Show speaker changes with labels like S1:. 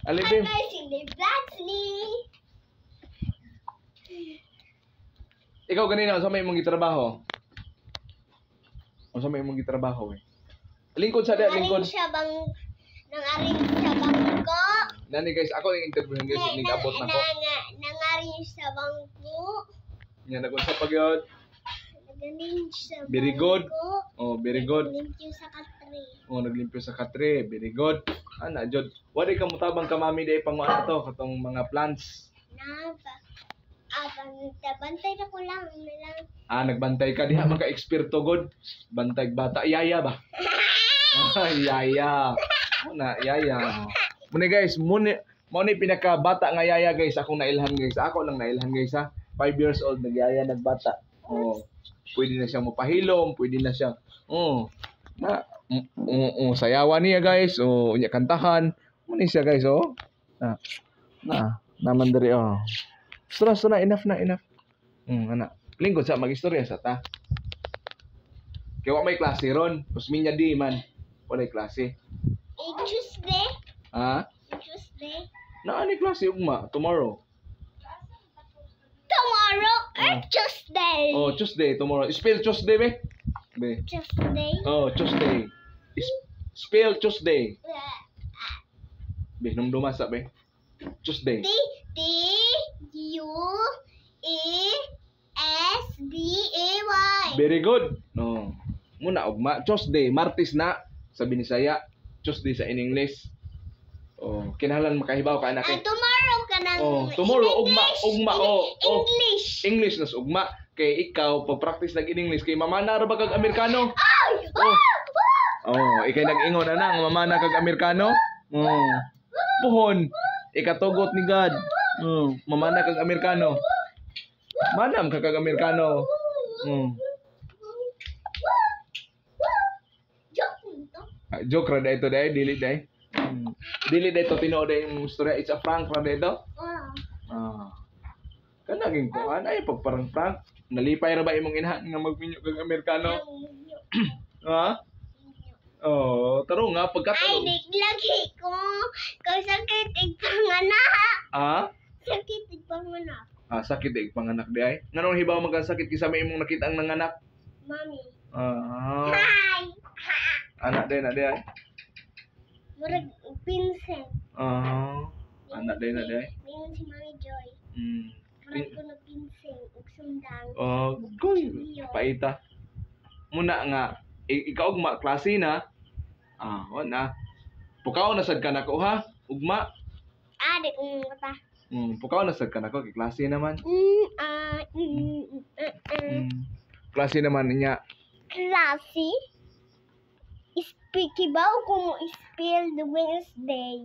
S1: Alibim. Ikaw ganina, sa may mong gitrabaho? O sa may mong gitrabaho eh? Lingkod sa dia, lingkod.
S2: Nangaring sa bangko.
S1: Nani guys, ako yung interview guys, nag-abot na ko.
S2: Nangaring sa bangko.
S1: Yan, nag-unsa pag yun.
S2: Nagaling sa bangko.
S1: Very good. Oh, very good.
S2: Naglimpyo sa katre.
S1: Oh, naglimpyo sa katre. Very good. Ana, Jod. Wari ka mutabang kamami day pang ano to, katong mga plants.
S2: Bantay na ko lang.
S1: Nagbantay ka. Diha man ka eksperto god. Bantay bata. Yaya ba? Yaya. Muna, yaya. Muna guys, muna pinaka bata nga yaya guys. Akong nailhan guys. Ako lang nailhan guys ha. 5 years old, nagyaya, nagbata. Oh. Pwede na siyang mapahilom. Pwede na siyang, sayawan niya guys. Oh, niya kantahan. Muna siya guys, oh. Naman dari, oh. Stress na, enough na, enough. Anak. Lingkod sa mag-istorya sa ta. Kaya wak may klase ron. Usmin niya di man. Walay klase.
S2: Tuesday.
S1: Ha?
S2: Tuesday.
S1: Naani klase ugma tomorrow.
S2: Tomorrow or Tuesday?
S1: Oh, Tuesday tomorrow. Spell Tuesday be? Be.
S2: Tuesday.
S1: Oh, Tuesday. Spell Tuesday. Be, nung dumasa be. Tuesday.
S2: Tuesday.
S1: Very good. No. Muna ugma Tuesday, Martes na sa Binisaya, Tuesday sa in English. Oh, kinahanglan makahibaw ka anak.
S2: Tomorrow ka nang
S1: tomorrow ugma
S2: English.
S1: English nas ugma kay ikaw pag practice nag in English kay mamana ra ba kag Amerikano? Ikay nag-ingon ana nga mamana kag Amerikano? Puhon, ikatugot ni God. Mamana kag Amerikano. Manam ka kag Amerikano. Joke ra dito dai, dili dai. Dili dito tinuod yung istorya, it's a prank ra dito. Kanaging ko ay pagparang prank. Nalipay ra ba imong inahan nga magminyo kag Amerikano? Ha? Oh, taro nga pagkatulog.
S2: Ay, lagi ko. Kung sakit igpanganak. Sakit igpanganak.
S1: Sakit igpanganak di ay. Nganong hibaw magkasakit kisa may imong nakita ang nanganak?
S2: Mami.
S1: Hi. Anak din ay.
S2: Murag pinsel.
S1: Anak din ay.
S2: Mingon si Mami Joy. Murag ko na pinsel ug sundang.
S1: Goy. Paita. Muna nga ikaw ugma klase na. Wala. Pukaw na sad ka nako ha. Ugma.
S2: Di ko mata.
S1: Pukaw na sad ka nako kay klase naman. Klase naman niya.
S2: Klase? Ikibaw ko mo spell the Wednesday.